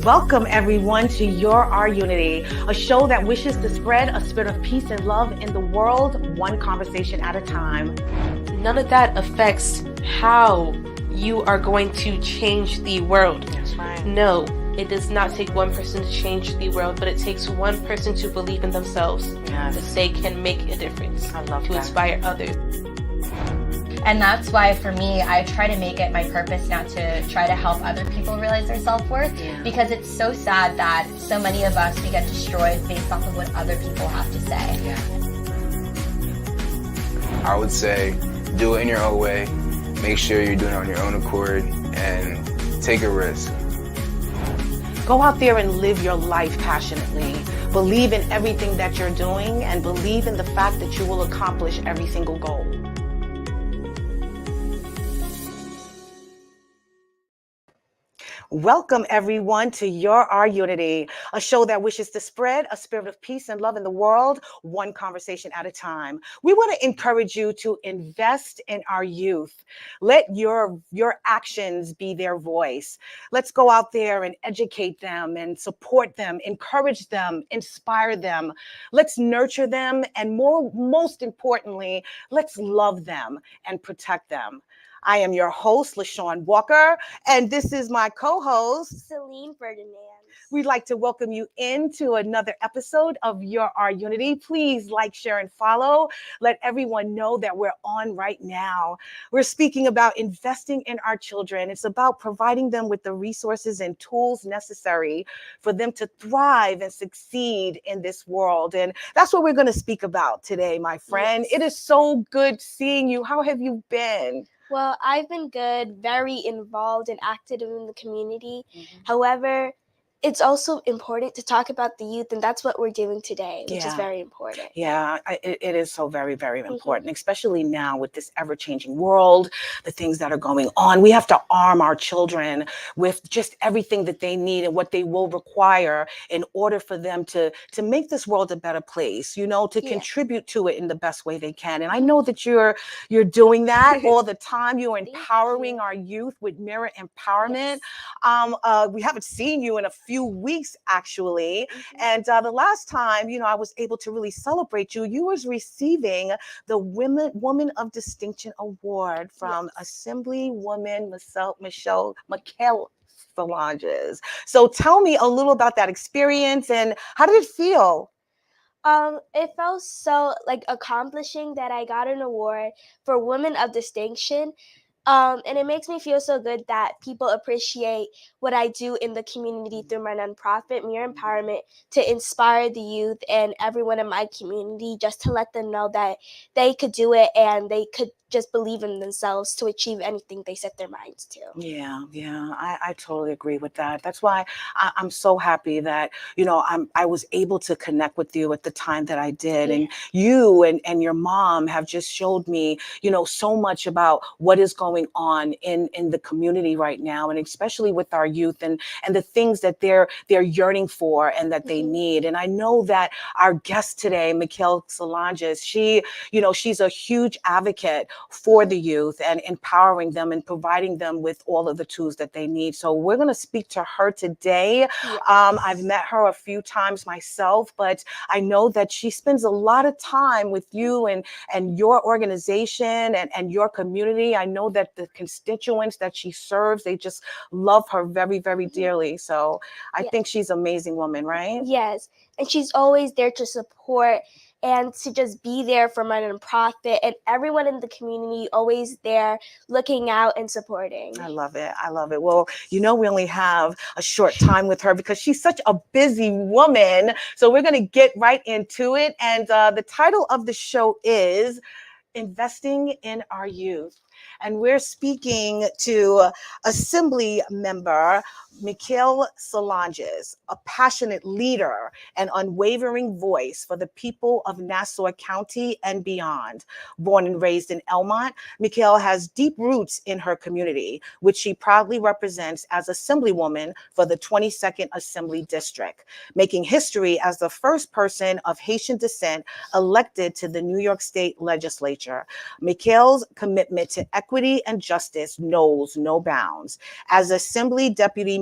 Welcome everyone to Our Unity, a show that wishes to spread a spirit of peace and love in the world, one conversation at a time. None of that affects how you are going to change the world. That's right. No, it does not take one person to change the world, but it takes one person to believe in themselves. Yes. That they can make a difference. I love to that. Inspire others. And that's why, for me, I try to make it my purpose now to try to help other people realize their self-worth. Yeah. Because it's so sad that so many of us, we get destroyed based off of what other people have to say. Yeah. I would say do it in your own way. Make sure you're doing it on your own accord and take a risk. Go out there and live your life passionately. Believe in everything that you're doing and believe in the fact that you will accomplish every single goal. Welcome everyone to Our Unity, a show that wishes to spread a spirit of peace and love in the world, one conversation at a time. We want to encourage you to invest in our youth. Let your actions be their voice. Let's go out there and educate them and support them, encourage them, inspire them. Let's nurture them, and most importantly, let's love them and protect them. I am your host, LaShawn Walker, and this is my co-host, Celine Ferdinand. We'd like to welcome you into another episode of Our Unity. Please like, share, and follow. Let everyone know that we're on right now. We're speaking about investing in our children. It's about providing them with the resources and tools necessary for them to thrive and succeed in this world. And that's what we're going to speak about today, my friend. Yes. It is so good seeing you. How have you been? Well, I've been good, very involved and active in the community. Mm-hmm. However, it's also important to talk about the youth, and that's what we're doing today, which is very important. Yeah, it is so very, very important, especially now with this ever-changing world, the things that are going on. We have to arm our children with just everything that they need and what they will require in order for them to make this world a better place, to contribute to it in the best way they can. And I know that you're doing that all the time. You're empowering our youth with mirror empowerment. Yes. We haven't seen you in a few weeks, actually. And the last time, I was able to really celebrate you. You was receiving the Woman of Distinction Award from Assemblywoman Michaelle Solages. So tell me a little about that experience and how did it feel? It felt so accomplishing that I got an award for Women of Distinction. And it makes me feel so good that people appreciate what I do in the community through my nonprofit, Mirror Empowerment, to inspire the youth and everyone in my community, just to let them know that they could do it and they could just believe in themselves to achieve anything they set their minds to. Yeah, I totally agree with that. That's why I'm so happy that, I was able to connect with you at the time that I did. And you and your mom have just showed me, so much about what is going on in the community right now, and especially with our youth and the things that they're yearning for and that they need. And I know that our guest today, Michaelle Solages, she's a huge advocate for the youth and empowering them and providing them with all of the tools that they need. So we're going to speak to her today. I've met her a few times myself, but I know that she spends a lot of time with you and your organization and your community. I know that the constituents that she serves, they just love her very, very dearly. So I think she's an amazing woman, right? Yes, and she's always there to support and to just be there for my nonprofit, and everyone in the community always there looking out and supporting. I love it. Well, we only have a short time with her because she's such a busy woman. So we're going to get right into it. And the title of the show is Investing in Our Youth. And we're speaking to Assembly member Michaelle Solages, a passionate leader and unwavering voice for the people of Nassau County and beyond. Born and raised in Elmont, Michaelle has deep roots in her community, which she proudly represents as Assemblywoman for the 22nd Assembly District, making history as the first person of Haitian descent elected to the New York State Legislature. Michaelle's commitment to equity and justice knows no bounds. As Assembly Deputy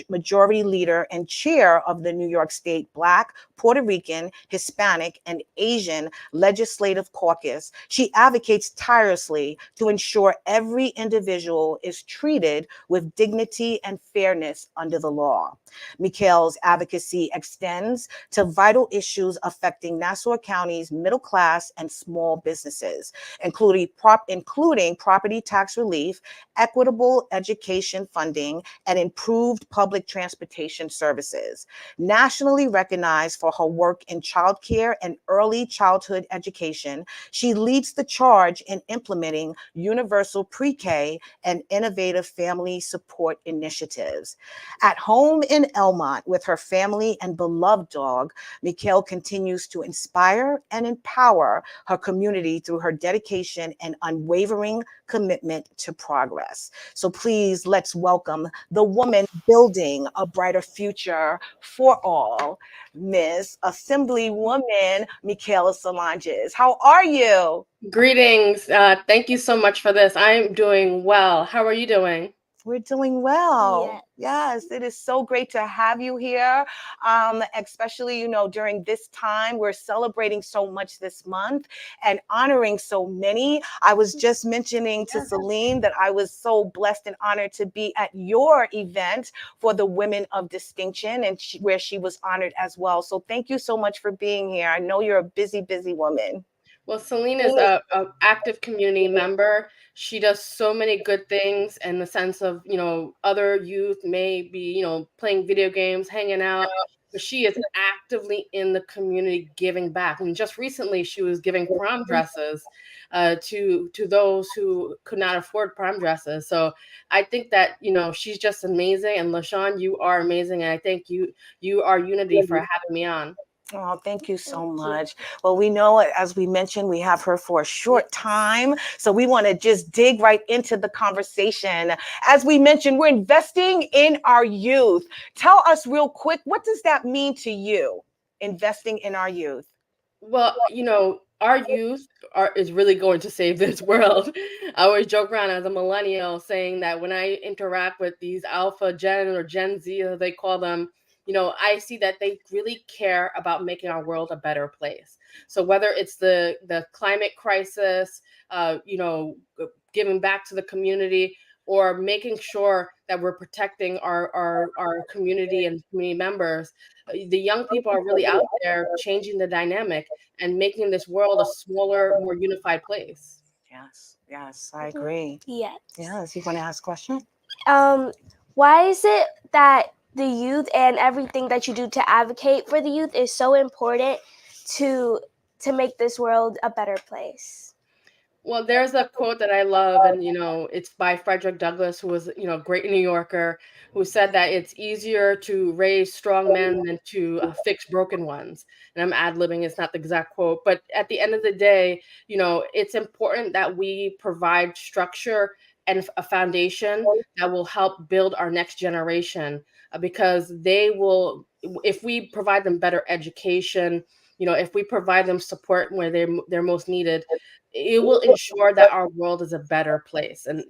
Majority Leader and Chair of the New York State Black, Puerto Rican, Hispanic, and Asian Legislative Caucus, she advocates tirelessly to ensure every individual is treated with dignity and fairness under the law. Michaelle's advocacy extends to vital issues affecting Nassau County's middle class and small businesses, including property tax relief, equitable education funding, and improved public transportation services. Nationally recognized for her work in childcare and early childhood education, she leads the charge in implementing universal pre-K and innovative family support initiatives. At home in Elmont with her family and beloved dog, Michaelle continues to inspire and empower her community through her dedication and unwavering commitment to progress. So please, let's welcome the woman building a brighter future for all, Miss Assemblywoman Michaelle Solages. How are you? Greetings. Thank you so much for this. I'm doing well. How are you doing? We're doing well. Yes. Yes, it is so great to have you here. Especially, during this time, we're celebrating so much this month and honoring so many. I was just mentioning to Celine that I was so blessed and honored to be at your event for the Women of Distinction, and where she was honored as well. So thank you so much for being here. I know you're a busy, busy woman. Well, Celine is a active community member. She does so many good things in the sense of, other youth may be, playing video games, hanging out, but she is actively in the community giving back. And just recently she was giving prom dresses to those who could not afford prom dresses. So I think that, she's just amazing. And LaShawn, you are amazing. And I thank you are Unity for having me on. Oh, thank you so much. Well, we know, as we mentioned, we have her for a short time. So we want to just dig right into the conversation. As we mentioned, we're investing in our youth. Tell us real quick, what does that mean to you, investing in our youth? Well, our youth is really going to save this world. I always joke around as a millennial saying that when I interact with these Alpha Gen or Gen Z, as they call them, I see that they really care about making our world a better place. So whether it's the climate crisis, giving back to the community, or making sure that we're protecting our community and community members, the young people are really out there changing the dynamic and making this world a smaller, more unified place. Yes, I agree. Yes. Yes, you want to ask a question? Why is it that the youth and everything that you do to advocate for the youth is so important to make this world a better place? Well, there's a quote that I love, and it's by Frederick Douglass, who was a great New Yorker, who said that it's easier to raise strong men than to fix broken ones. And I'm ad-libbing; it's not the exact quote, but at the end of the day, it's important that we provide structure and a foundation that will help build our next generation, because they will, if we provide them better education, if we provide them support where they're most needed, it will ensure that our world is a better place. And,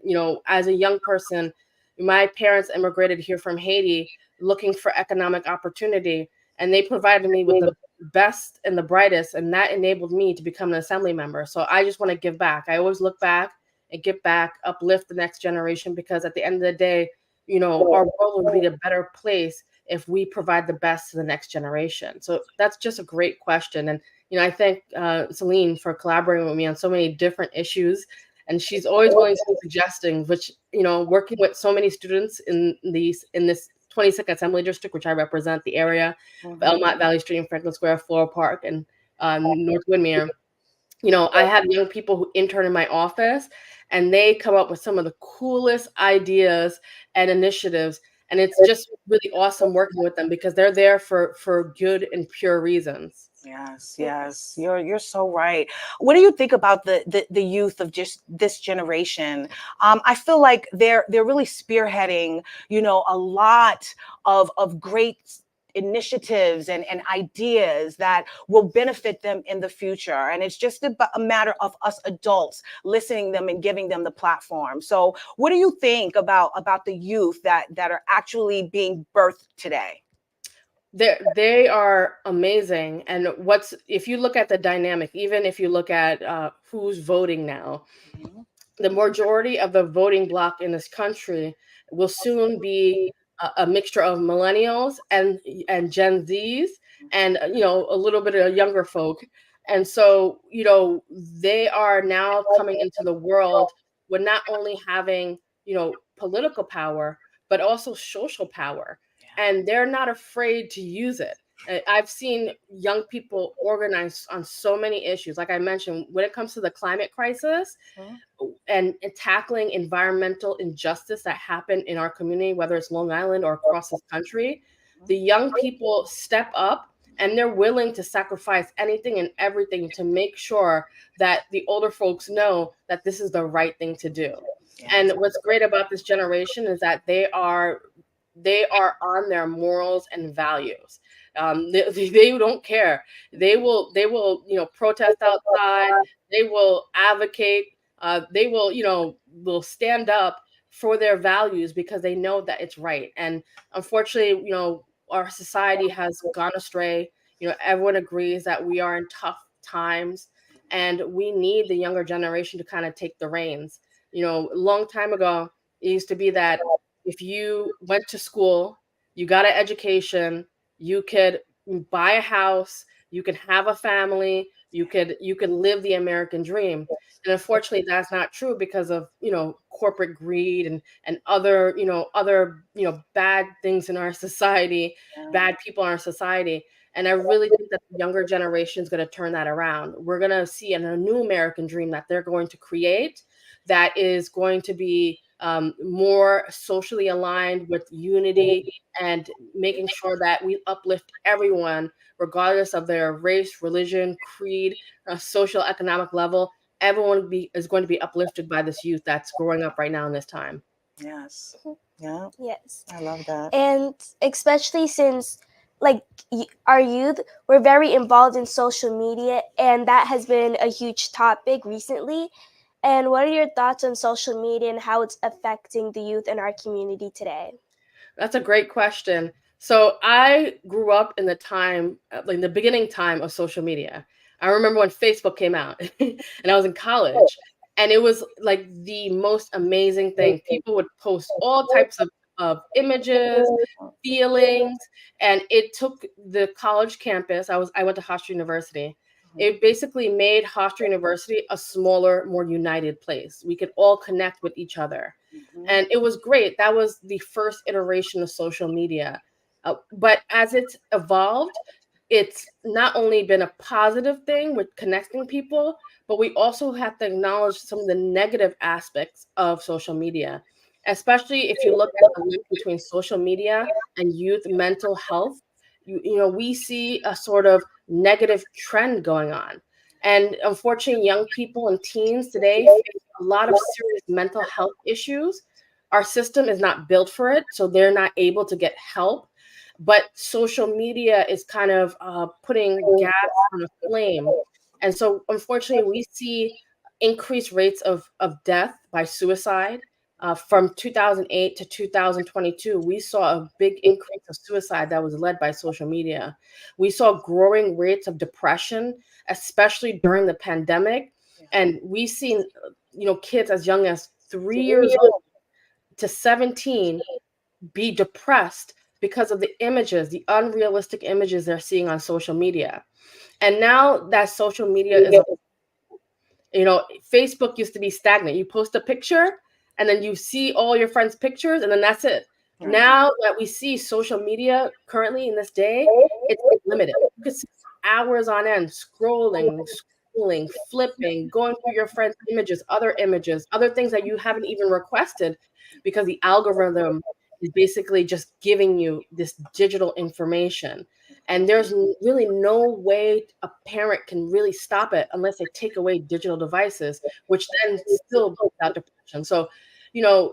as a young person, my parents immigrated here from Haiti looking for economic opportunity, and they provided me with the best and the brightest, and that enabled me to become an assembly member. So I just want to give back. I always look back and give back, uplift the next generation, because at the end of the day, our world would be a better place if we provide the best to the next generation. So that's just a great question. And I thank Celine for collaborating with me on so many different issues. And she's always willing to be suggesting, which, working with so many students in this 26th Assembly District, which I represent the area, Belmont, Valley Street, and Franklin Square, Floral Park, and North Woodmere. I have young people who intern in my office, and they come up with some of the coolest ideas and initiatives. And it's just really awesome working with them, because they're there for good and pure reasons. Yes, you're so right. What do you think about the youth of just this generation? I feel like they're really spearheading, a lot of great initiatives and ideas that will benefit them in the future. And it's just a matter of us adults listening them and giving them the platform. So what do you think about the youth that are actually being birthed today? They are amazing. And if you look at the dynamic, even if you look at who's voting now, Mhm. the majority of the voting bloc in this country will soon be a mixture of millennials and Gen Zs, and a little bit of younger folk. And so they are now coming into the world with not only having political power, but also social power, and they're not afraid to use it. I've seen young people organize on so many issues. Like I mentioned, when it comes to the climate crisis, Mhm. and tackling environmental injustice that happen in our community, whether it's Long Island or across this country, the young people step up and they're willing to sacrifice anything and everything to make sure that the older folks know that this is the right thing to do. And what's great about this generation is that they are on their morals and values. They don't care. They will protest outside. They will advocate. They will stand up for their values because they know that it's right. And unfortunately, our society has gone astray. Everyone agrees that we are in tough times, and we need the younger generation to kind of take the reins. A long time ago, it used to be that if you went to school, you got an education, you could buy a house, you could have a family, you could live the American dream. And unfortunately, that's not true because of corporate greed and other bad things in our society, bad people in our society. And I really think that the younger generation is going to turn that around. We're going to see a new American dream that they're going to create that is going to be more socially aligned with unity and making sure that we uplift everyone, regardless of their race, religion, creed, social, economic level. Everyone is going to be uplifted by this youth that's growing up right now in this time. Yes. Yeah. Yes. I love that. And especially since our youth, we're very involved in social media, and that has been a huge topic recently. And what are your thoughts on social media and how it's affecting the youth in our community today? That's a great question. So I grew up in the time, like the beginning time of social media. I remember when Facebook came out and I was in college, and it was like the most amazing thing. People would post all types of images, feelings, and it took the college campus. I went to Hofstra University. It basically made Hofstra University a smaller, more united place. We could all connect with each other. And it was great. That was the first iteration of social media. But as it's evolved, it's not only been a positive thing with connecting people, but we also have to acknowledge some of the negative aspects of social media, especially if you look at the link between social media and youth mental health. We see a sort of negative trend going on. And unfortunately, young people and teens today face a lot of serious mental health issues. Our system is not built for it, so they're not able to get help. But social media is kind of putting gas on a flame. And so, unfortunately, we see increased rates of death by suicide. From 2008 to 2022, we saw a big increase of suicide that was led by social media. We saw growing rates of depression, especially during the pandemic. And we've seen, kids as young as 3 years old to 17 be depressed because of the images, the unrealistic images they're seeing on social media. And now that social media is, Facebook used to be stagnant. You post a picture and then you see all your friends' pictures and then that's it. Right. Now that we see social media currently in this day, it's limited. You could see hours on end scrolling, flipping, going through your friends' images, other things that you haven't even requested, because the algorithm is basically just giving you this digital information. And there's really no way a parent can really stop it unless they take away digital devices, which then still brings out depression. So,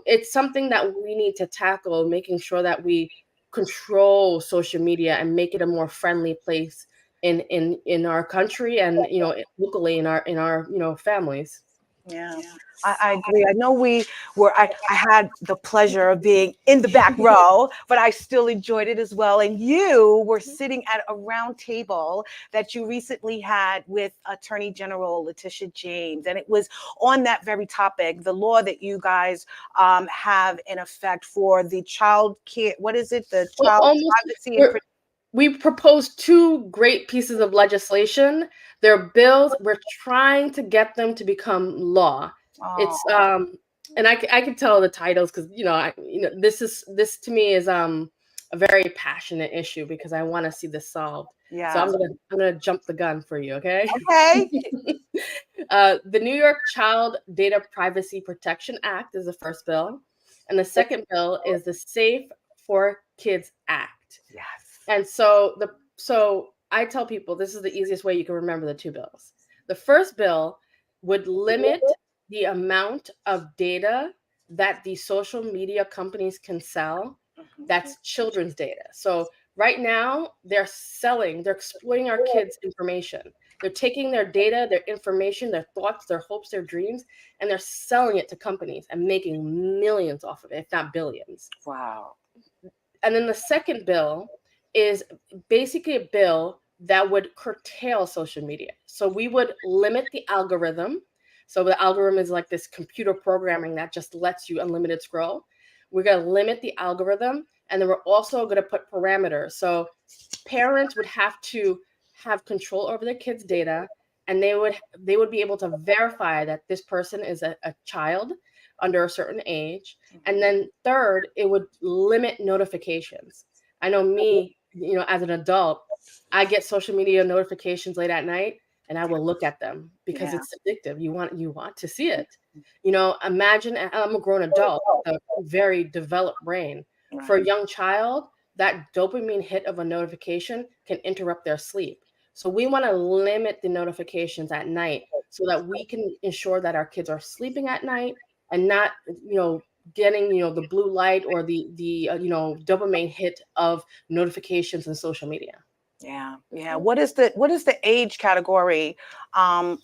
it's something that we need to tackle, making sure that we control social media and make it a more friendly place in our country and, you know, locally in our, you know, families. Yeah, I agree. I know I had the pleasure of being in the back row, but I still enjoyed it as well. And you were sitting at a round table that you recently had with Attorney General Letitia James. And it was on that very topic, the law that you guys have in effect for the child care. What is it? The Well, child almost, privacy and we proposed two great pieces of legislation. They're bills. We're trying to get them to become law. oh, It's and I can tell the titles because, you know, this to me is a very passionate issue because I want to see this solved. So yeah. I'm gonna jump the gun for you, okay? Okay. The New York Child Data Privacy Protection Act is the first bill, and the second bill is the Safe for Kids Act. Yes. And so I tell people this is the easiest way you can remember the two bills. The first bill would limit the amount of data that the social media companies can sell. That's children's data. So right now they're exploiting our kids' information. They're taking their data, their information, their thoughts, their hopes, their dreams, and they're selling it to companies and making millions off of it, if not billions. Wow. And then the second bill is basically a bill that would curtail social media. So we would limit the algorithm. So the algorithm is like this computer programming that just lets you unlimited scroll. We're going to limit the algorithm, and then we're also going to put parameters. So parents would have to have control over their kids' data, and they would be able to verify that this person is a child under a certain age. And then third, it would limit notifications. I know me, you know, as an adult, I get social media notifications late at night and I will look at them because Yeah. it's addictive. You want to see it. You know, imagine I'm a grown adult with a very developed brain. For a young child, that dopamine hit of a notification can interrupt their sleep. So we want to limit the notifications at night so that we can ensure that our kids are sleeping at night and not, you know, getting, you know, the blue light or the you know, dopamine hit of notifications and social media. Yeah, yeah. What is the age category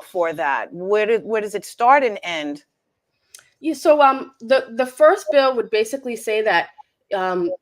for that? Where does it start and end? Yeah, so the first bill would basically say that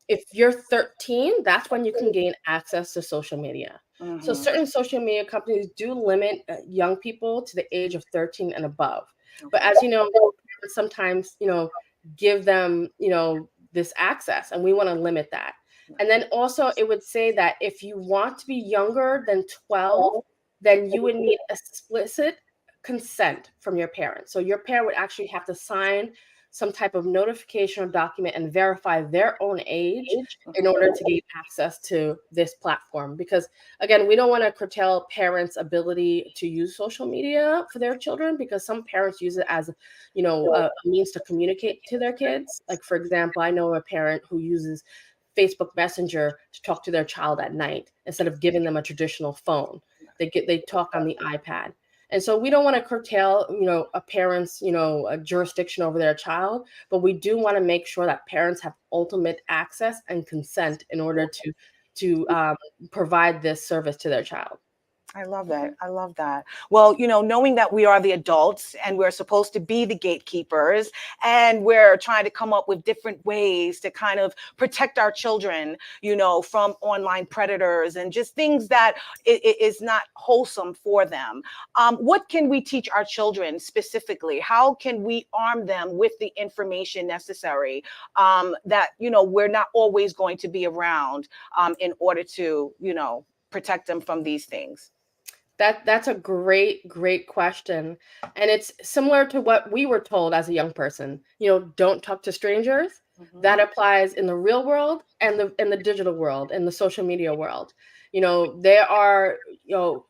if you're 13, that's when you can gain access to social media. So Mhm. certain social media companies do limit young people to the age of 13 and above. But as you know, parents sometimes, you know, give them, you know, this access, and we want to limit that. And then also it would say that if you want to be younger than 12, then you would need explicit consent from your parents. So your parent would actually have to sign some type of notification or document and verify their own age in order to gain access to this platform. Because again, we don't want to curtail parents' ability to use social media for their children, because some parents use it as, you know, a means to communicate to their kids. Like, for example, I know a parent who uses Facebook Messenger to talk to their child at night instead of giving them a traditional phone. They talk on the iPad. And so we don't want to curtail, you know, a parent's, you know, a jurisdiction over their child, but we do want to make sure that parents have ultimate access and consent in order to provide this service to their child. I love that. I love that. Well, you know, knowing that we are the adults and we're supposed to be the gatekeepers, and we're trying to come up with different ways to kind of protect our children, you know, from online predators and just things that is not wholesome for them. What can we teach our children specifically? How can we arm them with the information necessary that, you know, we're not always going to be around in order to, you know, protect them from these things? That's a great question. And it's similar to what we were told as a young person. You know, don't talk to strangers. That applies in the real world and the digital world and the social media world. You know, there are, you know,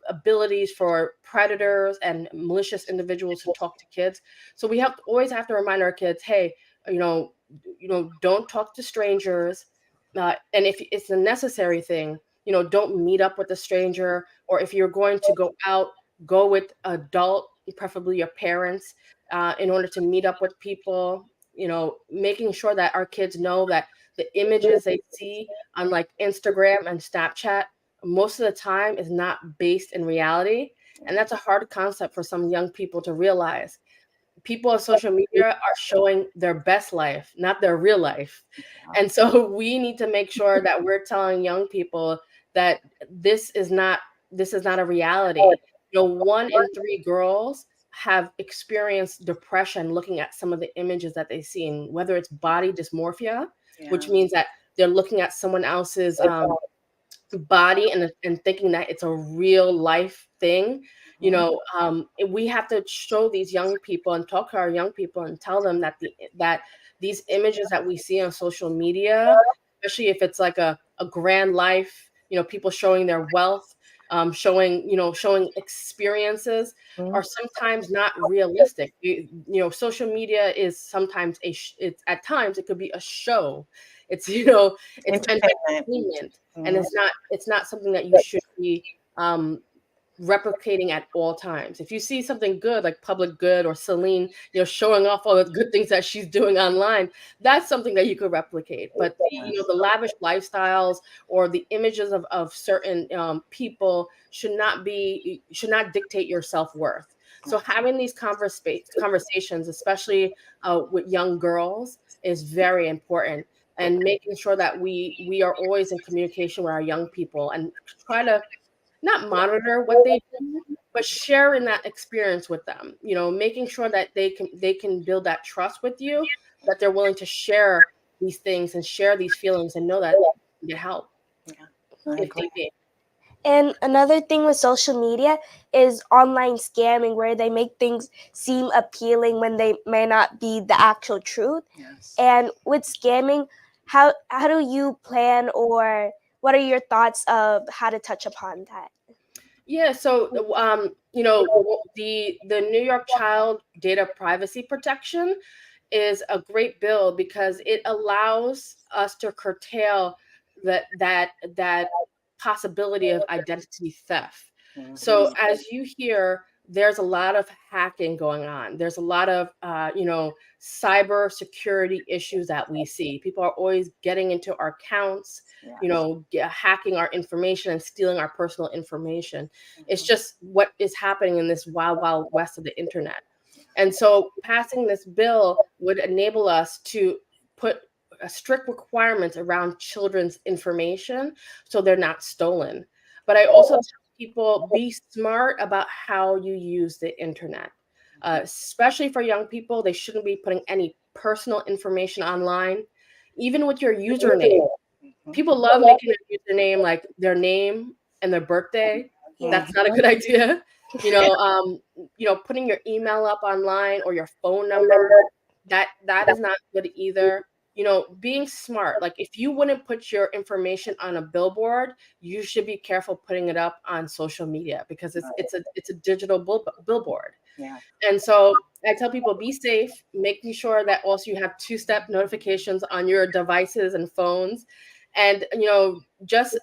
abilities for predators and malicious individuals to talk to kids. So we always have to remind our kids, hey, don't talk to strangers. And if it's a necessary thing, you know, don't meet up with a stranger, or if you're going to go out, go with adult, preferably your parents, in order to meet up with people. making sure that our kids know that the images they see on like Instagram and Snapchat most of the time is not based in reality. And that's a hard concept for some young people to realize. People on social media are showing their best life, not their real life. And so we need to make sure that we're telling young people that this is not a reality. 1 in 3 girls have experienced depression looking at some of the images that they've seen, whether it's body dysmorphia, which means that they're looking at someone else's body and thinking that it's a real life thing. We have to show these young people and talk to our young people and tell them that these images that we see on social media, especially if it's like a grand life, people showing their wealth, showing experiences, are sometimes not realistic. Social media is sometimes it's at times it could be a show. It's it's entertainment, and it's not something that you should be replicating at all times. If you see something good like Public Good or Celine, showing off all the good things that she's doing online, that's something that you could replicate. But the lavish lifestyles or the images of certain people should not dictate your self-worth. So having these conversations, especially with young girls, is very important. And making sure that we are always in communication with our young people and try to not monitor what they do, but sharing that experience with them. Making sure that they can build that trust with you, that they're willing to share these things and share these feelings and know that they can get help if they need. And another thing with social media is online scamming, where they make things seem appealing when they may not be the actual truth. And with scamming, how do you plan, or what are your thoughts of how to touch upon that? Yeah, so the New York Child Data Privacy Protection is a great bill because it allows us to curtail that possibility of identity theft. So as you hear, there's a lot of hacking going on. There's a lot of cyber security issues that we see. People are always getting into our accounts, hacking our information and stealing our personal information. It's just what is happening in this wild, wild west of the internet. And so passing this bill would enable us to put strict requirements around children's information so they're not stolen. But I also tell people, be smart about how you use the internet. Especially for young people, they shouldn't be putting any personal information online, even with your username. People love making a username like their name and their birthday. That's not a good idea. Putting your email up online or your phone number, that is not good either. Being smart. Like if you wouldn't put your information on a billboard, you should be careful putting it up on social media because it's a digital billboard. And so I tell people, be safe, making sure that also you have 2-step notifications on your devices and phones. And, just,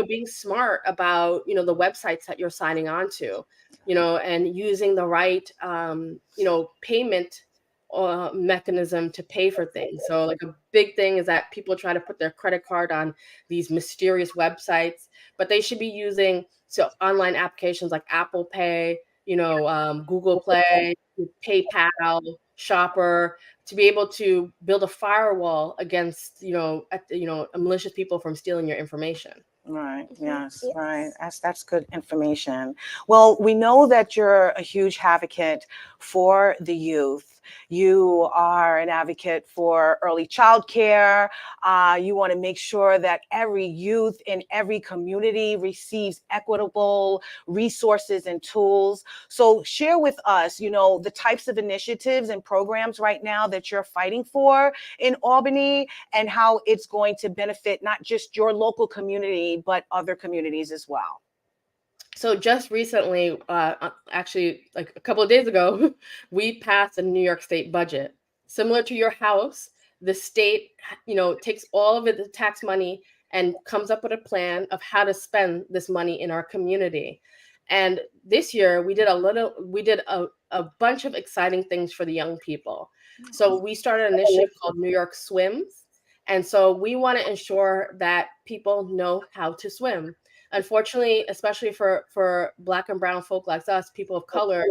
being smart about, the websites that you're signing on to, and using the right, payment mechanism to pay for things. So like a big thing is that people try to put their credit card on these mysterious websites, but they should be using online applications like Apple Pay, Google Play, PayPal, Shopper, to be able to build a firewall against, malicious people from stealing your information. Right. Yes. Right. That's good information. Well, we know that you're a huge advocate for the youth. You are an advocate for early childcare. You want to make sure that every youth in every community receives equitable resources and tools. So share with us, the types of initiatives and programs right now that you're fighting for in Albany and how it's going to benefit not just your local community, but other communities as well. So just recently, actually like a couple of days ago, we passed a New York State budget. Similar to your house, the state, takes all of the tax money and comes up with a plan of how to spend this money in our community. And this year we did a bunch of exciting things for the young people. So we started an initiative called New York Swims. And so we want to ensure that people know how to swim. Unfortunately, especially for Black and brown folk like us, people of color,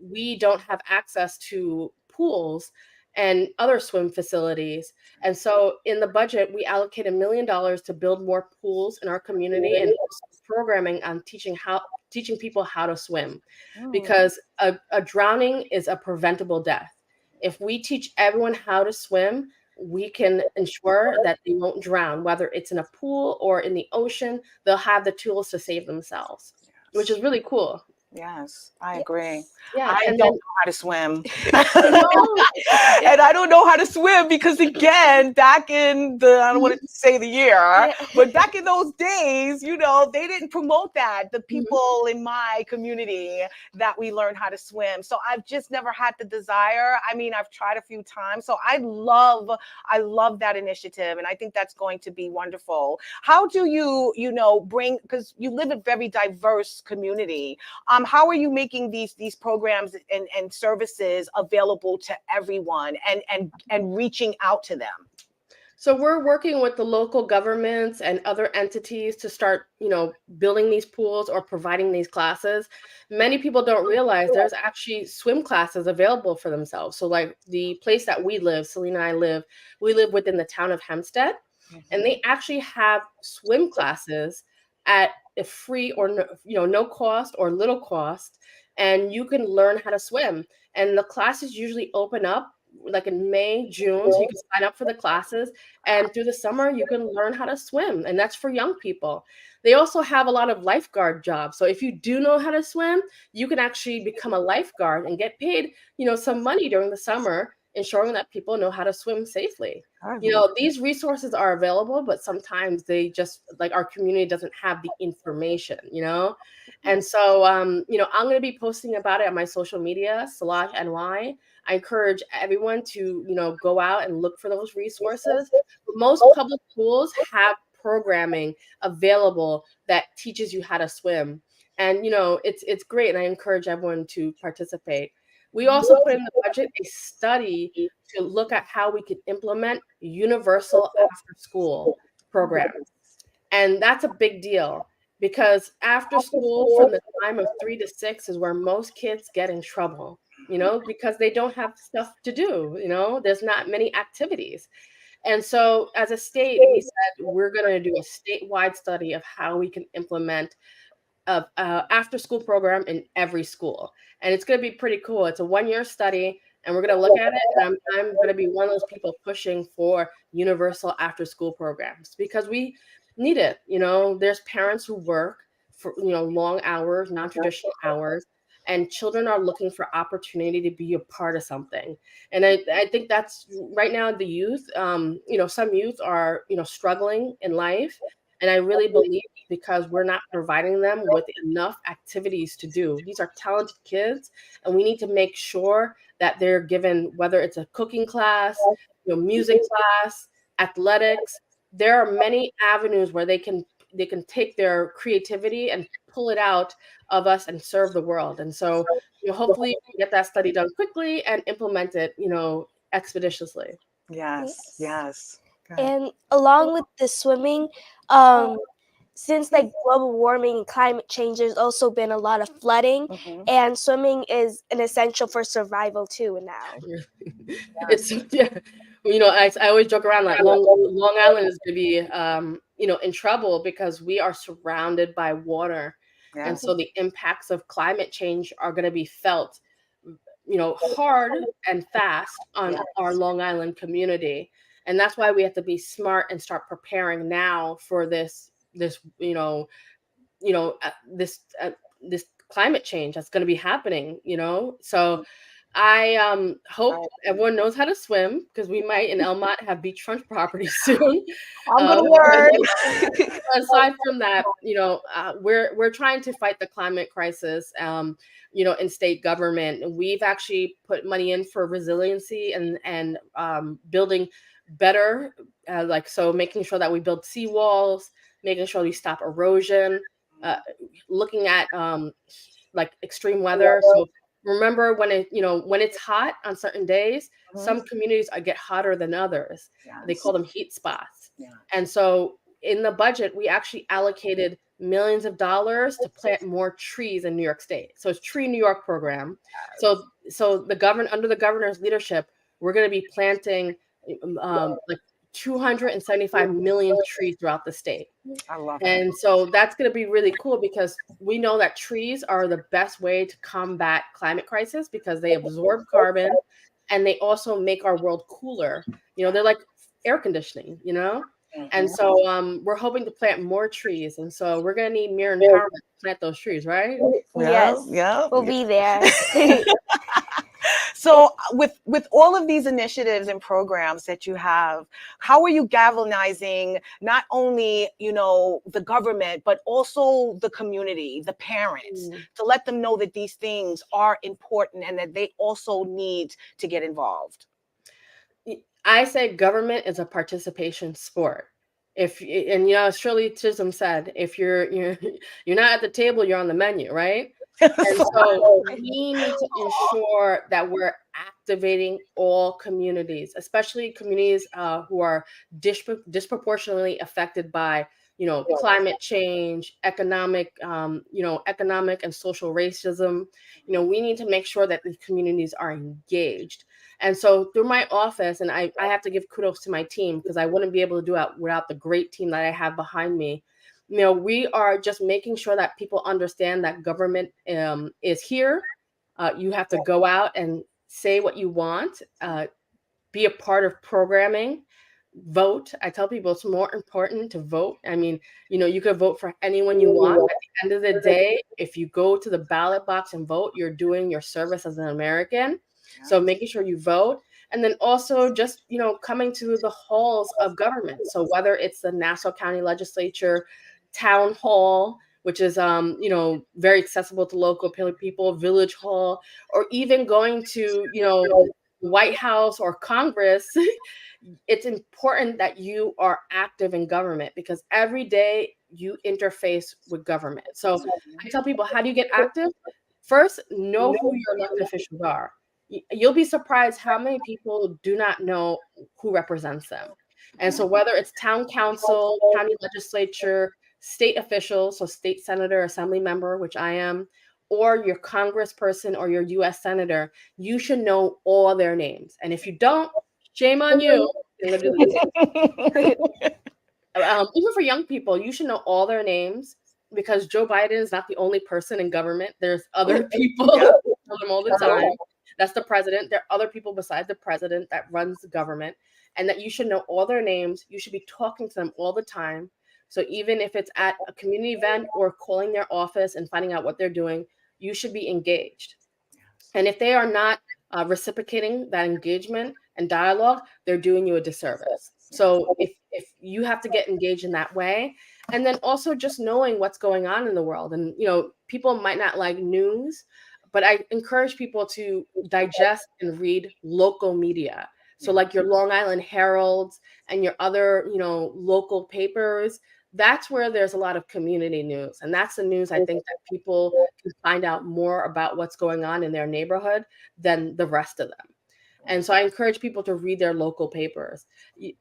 we don't have access to pools and other swim facilities. And so in the budget, we allocate $1 million to build more pools in our community and also programming on teaching people how to swim, because a drowning is a preventable death. If we teach everyone how to swim, we can ensure that they won't drown, whether it's in a pool or in the ocean. They'll have the tools to save themselves, which is really cool. Yes, I agree. Yeah, I and don't then know how to swim. no, And I don't know how to swim because, again, back in the, I don't want to say the year, but back in those days, you know, they didn't promote that. The people in my community that we learn how to swim. So I've just never had the desire. I mean, I've tried a few times. So I love that initiative. And I think that's going to be wonderful. How do you, you know, bring, because you live in a very diverse community. How are you making these programs and services available to everyone and reaching out to them? So we're working with the local governments and other entities to start, you know, building these pools or providing these classes. Many people don't realize there's actually swim classes available for themselves. So like the place that we live, Selena and I live, we live within the town of Hempstead, and they actually have swim classes at a free or no, you know, no cost or little cost, and you can learn how to swim. And the classes usually open up like in May, June, so you can sign up for the classes, and through the summer you can learn how to swim, and that's for young people. They also have a lot of lifeguard jobs. So if you do know how to swim, you can actually become a lifeguard and get paid, you know, some money during the summer, ensuring that people know how to swim safely. You know, these resources are available, but sometimes they just, like, our community doesn't have the information, you know? And so, you know, I'm going to be posting about it on my social media, Solage NY. I encourage everyone to, you know, go out and look for those resources. Most public schools have programming available that teaches you how to swim. And, you know, it's great. And I encourage everyone to participate. We also put in the budget a study to look at how we could implement universal after school programs. And that's a big deal, because after school from the time of 3 to 6 is where most kids get in trouble, you know, because they don't have stuff to do, you know, there's not many activities. And so as a state, we said we're going to do a statewide study of how we can implement of after school program in every school. And it's going to be pretty cool. It's a 1-year study, and we're going to look at it. And I'm going to be one of those people pushing for universal after school programs, because we need it. You know, there's parents who work for, you know, long hours, non-traditional hours, and children are looking for opportunity to be a part of something. And I think that's right now the youth, you know, some youth are, you know, struggling in life. And I really believe because we're not providing them with enough activities to do. These are talented kids, and we need to make sure that they're given, whether it's a cooking class, you know, music class, athletics. There are many avenues where they can take their creativity and pull it out of us and serve the world. And so, you know, hopefully we can get that study done quickly and implement it, you know, expeditiously. Yes, yes. And along with the swimming, since like global warming and climate change, there's also been a lot of flooding, and swimming is an essential for survival too now. It's, yeah, you know, I always joke around like Long Island is going to be, you know, in trouble because we are surrounded by water. And so the impacts of climate change are going to be felt, you know, hard and fast on our Long Island community. And that's why we have to be smart and start preparing now for this this climate change that's going to be happening, you know. So I hope everyone knows how to swim, because we might in Elmont have beachfront properties soon. I'm gonna learn. Aside from that, you know, we're trying to fight the climate crisis, you know, in state government. We've actually put money in for resiliency and building better, like, so making sure that we build seawalls, making sure we stop erosion, looking at like extreme weather. So remember when when it's hot on certain days, Mhm. some communities get hotter than others. They Yes. call them heat spots. Yeah. And so in the budget, we actually allocated millions of dollars to plant more trees in New York State. So it's Tree New York program. So under the governor's leadership, we're going to be planting like 275 million trees throughout the state. I love it. And so that's going to be really cool because we know that trees are the best way to combat climate crisis because they absorb carbon and they also make our world cooler. They're like air conditioning, And Mhm. so we're hoping to plant more trees. And so we're going to need mere empowerment to plant those trees, right? Yes, Yeah. we'll be there. So with all of these initiatives and programs that you have, how are you galvanizing not only, the government, but also the community, the parents, to let them know that these things are important and that they also need to get involved? I say government is a participation sport. As Shirley Chisholm said, if you're not at the table, you're on the menu, right? And so we need to ensure that we're activating all communities, especially communities who are disproportionately affected by, climate change, economic and social racism. We need to make sure that the communities are engaged. And so through my office, and I have to give kudos to my team because I wouldn't be able to do it without the great team that I have behind me. We are just making sure that people understand that government is here. You have to go out and say what you want, be a part of programming, vote. I tell people it's more important to vote. I mean, you could vote for anyone you want. At the end of the day, if you go to the ballot box and vote, you're doing your service as an American. So making sure you vote. And then also just, coming to the halls of government. So whether it's the Nassau County Legislature, Town Hall, which is, very accessible to local people, Village Hall, or even going to, White House or Congress, it's important that you are active in government because every day you interface with government. So I tell people, how do you get active? First, know who your elected officials are. You'll be surprised how many people do not know who represents them. And so whether it's town council, county legislature, state officials, so state senator, assembly member, which I am, or your congressperson or your US senator, you should know all their names. And if you don't, shame on you. Even for young people, you should know all their names because Joe Biden is not the only person in government. There's other people tell them all the time. That's the president. There are other people besides the president that runs the government, and that you should know all their names. You should be talking to them all the time. So even if it's at a community event or calling their office and finding out what they're doing, you should be engaged. And if they are not reciprocating that engagement and dialogue, they're doing you a disservice. So if you have to get engaged in that way, and then also just knowing what's going on in the world. And, people might not like news, but I encourage people to digest and read local media. So like your Long Island Heralds and your other, local papers, that's where there's a lot of community news. And that's the news I think that people can find out more about what's going on in their neighborhood than the rest of them. And so I encourage people to read their local papers.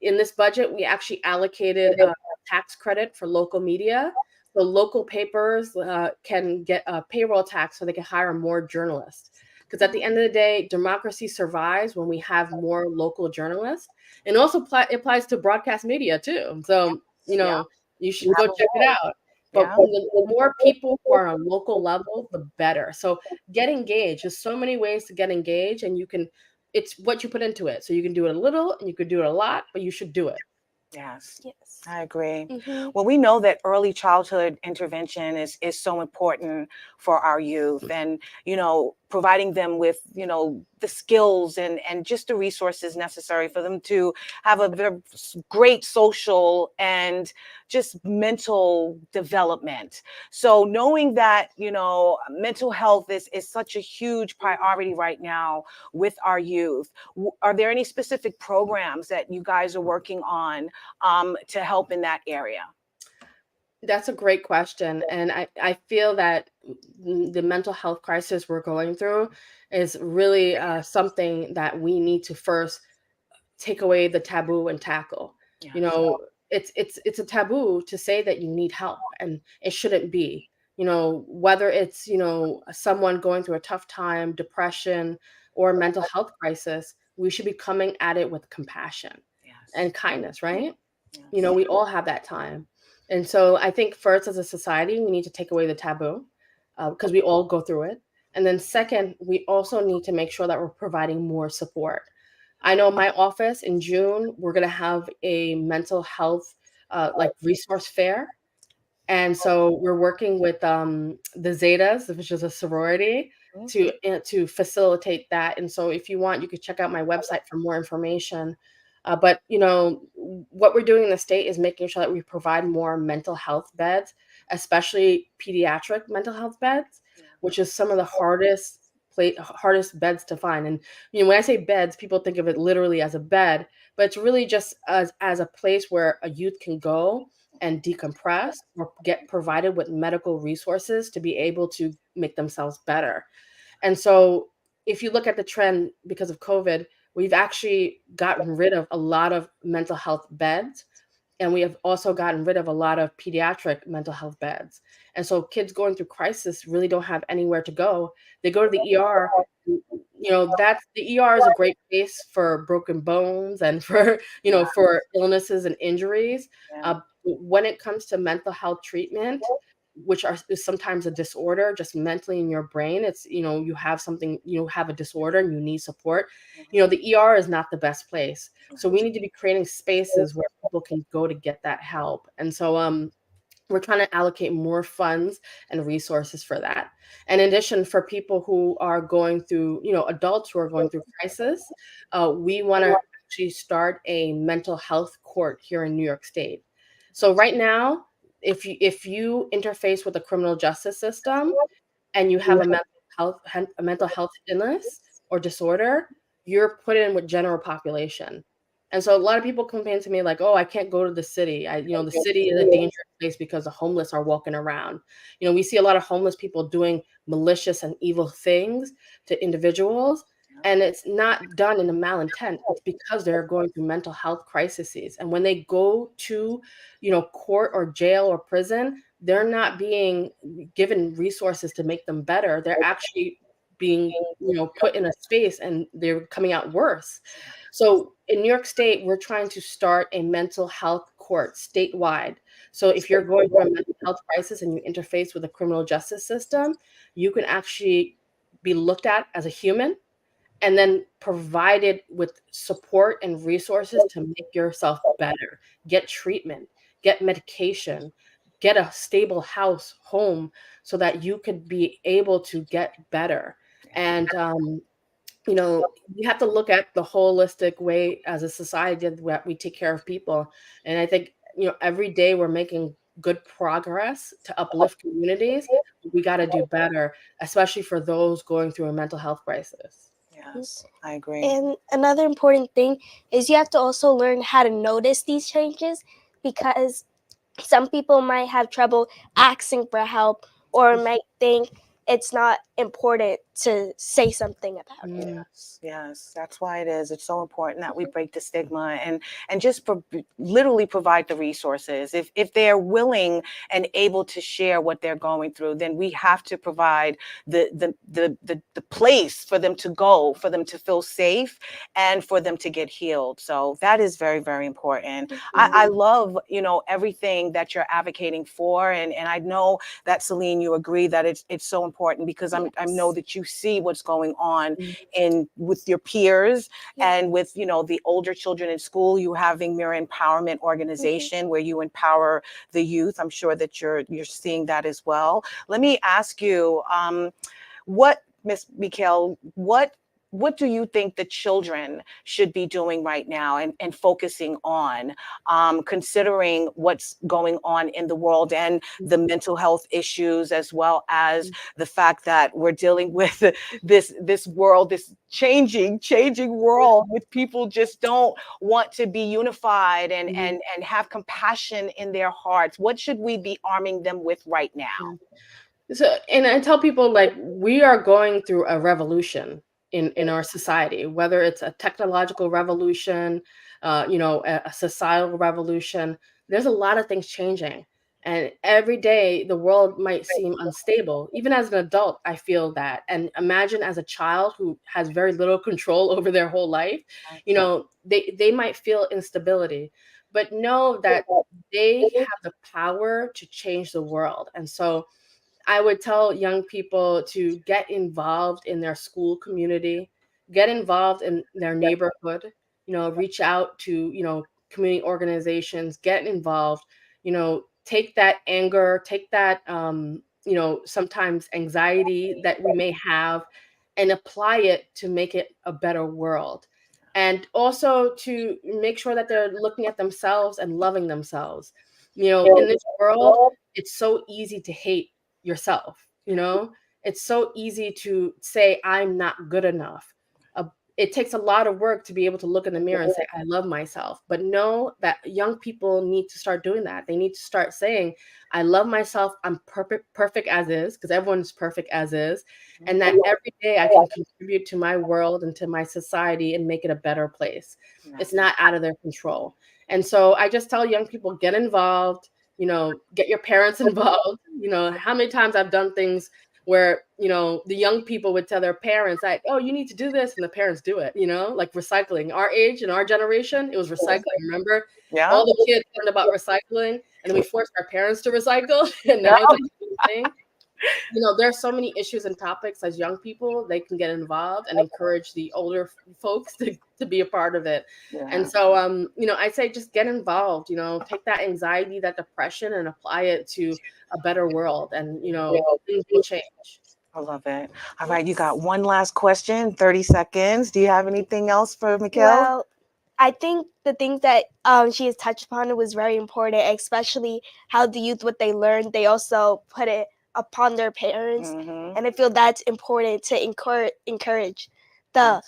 In this budget, we actually allocated a tax credit for local media. So local papers can get a payroll tax so they can hire more journalists. Because at the end of the day, democracy survives when we have more local journalists. And also applies to broadcast media too. So, you should go check it out. But the more people who are on local level, the better. So get engaged. There's so many ways to get engaged, and it's what you put into it. So you can do it a little and you could do it a lot, but you should do it. Yes. Yes. I agree. Mhm. Well, we know that early childhood intervention is so important for our youth, and providing them with the skills and just the resources necessary for them to have a very great social and just mental development. So knowing that mental health is such a huge priority right now with our youth, are there any specific programs that you guys are working on to help in that area? That's a great question. And I feel that the mental health crisis we're going through is really something that we need to first take away the taboo and tackle. You Yes. know, it's a taboo to say that you need help, and it shouldn't be. You know, whether it's, you know, someone going through a tough time, depression, or mental health crisis, we should be coming at it with compassion Yes. and kindness, right? You know, Yes. we all have that time. And so I think first, as a society, we need to take away the taboo because we all go through it. And then second, we also need to make sure that we're providing more support. I know my office in June, we're going to have a mental health like resource fair. And so we're working with the Zetas, which is a sorority, to facilitate that. And so if you want, you could check out my website for more information. But you know, what we're doing in the state is making sure that we provide more mental health beds, especially pediatric mental health beds, which is some of the hardest beds to find. And you know, when I say beds, people think of it literally as a bed, but it's really just as a place where a youth can go and decompress or get provided with medical resources to be able to make themselves better. And so if you look at the trend because of COVID, we've actually gotten rid of a lot of mental health beds, and we have also gotten rid of a lot of pediatric mental health beds. And so kids going through crisis really don't have anywhere to go. They go to the ER. You know, that's the ER is a great place for broken bones and for, you know, for illnesses and injuries. Yeah. When it comes to mental health treatment, which is sometimes a disorder just mentally in your brain, it's, you know, you have something, you have a disorder and you need support. You know, the ER is not the best place. So we need to be creating spaces where people can go to get that help. And so we're trying to allocate more funds and resources for that. And in addition, for people who are going through, you know, adults who are going through crisis, we want to actually start a mental health court here in New York State. So right now, if you interface with the criminal justice system and you have a mental health illness or disorder, you're put in with general population. And so a lot of people complain to me like, "Oh, I can't go to the city. The city is a dangerous place because the homeless are walking around." You know, we see a lot of homeless people doing malicious and evil things to individuals, and it's not done in a malintent. It's because they're going through mental health crises. And when they go to, you know, court or jail or prison, they're not being given resources to make them better. They're actually being, you know, put in a space and they're coming out worse. So in New York State, we're trying to start a mental health court statewide. So if you're going through a mental health crisis and you interface with the criminal justice system, you can actually be looked at as a human and then provided with support and resources to make yourself better, get treatment, get medication, get a stable home so that you could be able to get better. And you know, you have to look at the holistic way as a society that we take care of people. And I think, you know, every day we're making good progress to uplift communities. We got to do better, especially for those going through a mental health crisis. Yes, I agree. And another important thing is you have to also learn how to notice these changes, because some people might have trouble asking for help or might think it's not important to say something about it. Yes, yes, that's why it is. It's so important that we break the stigma and just literally provide the resources. If they're willing and able to share what they're going through, then we have to provide the place for them to go, for them to feel safe, and for them to get healed. So that is very, very important. I love, you know, everything that you're advocating for, and I know that, Celine, you agree that it's so important because I know that you see what's going on with your peers and with, you know, the older children in school. You having your empowerment organization where you empower the youth. I'm sure that you're seeing that as well. Let me ask you, what, Miss Michaelle, what what do you think the children should be doing right now and focusing on, considering what's going on in the world and the mental health issues, as well as the fact that we're dealing with this world, this changing world, with people just don't want to be unified and have compassion in their hearts? What should we be arming them with right now? So, and I tell people, like, we are going through a revolution in our society, whether it's a technological revolution, a societal revolution. There's a lot of things changing, and every day the world might seem unstable. Even as an adult, I feel that. And imagine as a child who has very little control over their whole life, they might feel instability, but know that they have the power to change the world. And so I would tell young people to get involved in their school community, get involved in their neighborhood, reach out to, community organizations, get involved, take that anger, take that, sometimes anxiety that we may have, and apply it to make it a better world. And also to make sure that they're looking at themselves and loving themselves. In this world, it's so easy to hate yourself. It's so easy to say I'm not good enough. It takes a lot of work to be able to look in the mirror and say I love myself. But know that young people need to start doing that. They need to start saying I love myself, I'm perfect as is, because everyone's perfect as is, and that every day I can contribute to my world and to my society and make it a better place. It's not out of their control. And so I just tell young people, get involved, get your parents involved. How many times I've done things where, the young people would tell their parents, like, oh, you need to do this. And the parents do it, like recycling. Our age and our generation, it was recycling. Remember? Yeah. All the kids learned about recycling, and then we forced our parents to recycle. And now it's like the same thing. There's so many issues and topics as young people, they can get involved and encourage the older folks to be a part of it. Yeah. And so, I say just get involved, take that anxiety, that depression, and apply it to a better world. And, things will change. I love it. All right. You got one last question, 30 seconds. Do you have anything else for Michaelle? Well, I think the things that she has touched upon was very important, especially how the youth, what they learned, they also put it upon their parents. And I feel that's important to encourage the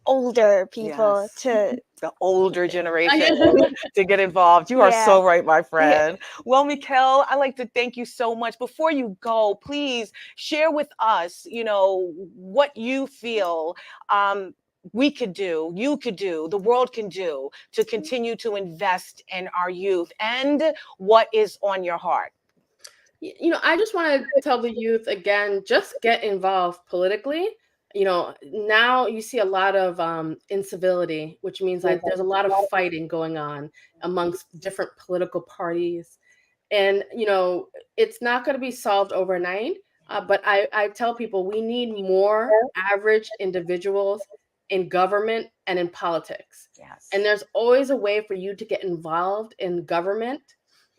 older people to the older generation to get involved. You are so right, my friend. Well, Michaelle, I'd like to thank you so much. Before you go, please share with us, what you feel we could do, you could do, the world can do to continue to invest in our youth, and what is on your heart. I just want to tell the youth again, just get involved politically. Now you see a lot of incivility, which means like there's a lot of fighting going on amongst different political parties. And, it's not going to be solved overnight. But I tell people we need more average individuals in government and in politics. Yes. And there's always a way for you to get involved in government.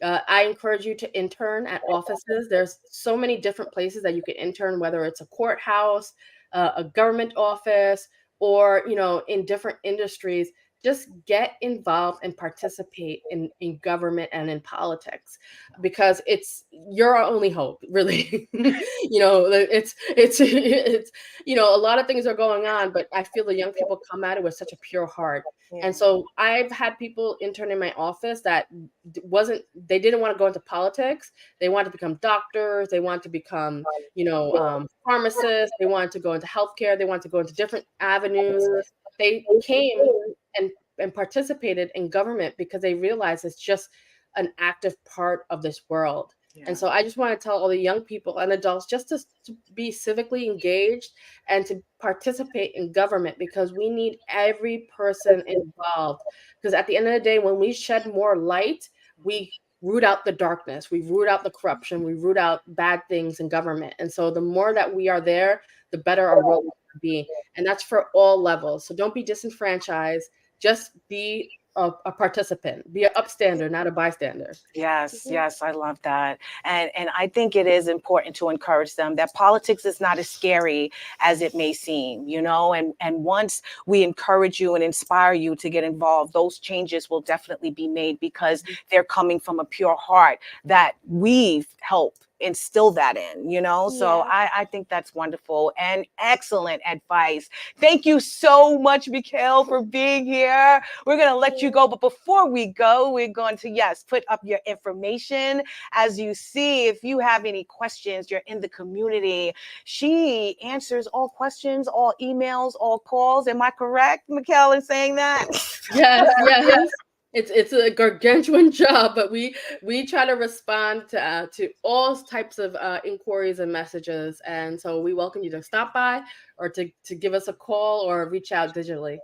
I encourage you to intern at offices. There's so many different places that you can intern, whether it's a courthouse, a government office, or, in different industries. Just get involved and participate in government and in politics, because you're our only hope, really. It's a lot of things are going on, but I feel the young people come at it with such a pure heart. And so I've had people intern in my office that they didn't want to go into politics. They wanted to become doctors. They wanted to become, pharmacists. They wanted to go into healthcare. They wanted to go into different avenues. They came and participated in government because they realized it's just an active part of this world. And so I just want to tell all the young people and adults just to be civically engaged and to participate in government, because we need every person involved. Because at the end of the day, when we shed more light, we root out the darkness, we root out the corruption, we root out bad things in government. And so the more that we are there, the better our world will be. And that's for all levels. So don't be disenfranchised. Just be a participant, be an upstander, not a bystander. Yes, Mhm. yes, I love that. And I think it is important to encourage them that politics is not as scary as it may seem, you know, and once we encourage you and inspire you to get involved, those changes will definitely be made because they're coming from a pure heart that we've helped instill that in, you know. So Yeah. I think that's wonderful and excellent advice. Thank you so much, Michaelle, for being here. We're going to let you go. But before we go, we're going to, yes, put up your information. As you see, if you have any questions, you're in the community. She answers all questions, all emails, all calls. Am I correct, Michaelle, in saying that? Yes, yes. It's a gargantuan job, but we try to respond to all types of inquiries and messages, and so we welcome you to stop by or to give us a call or reach out digitally.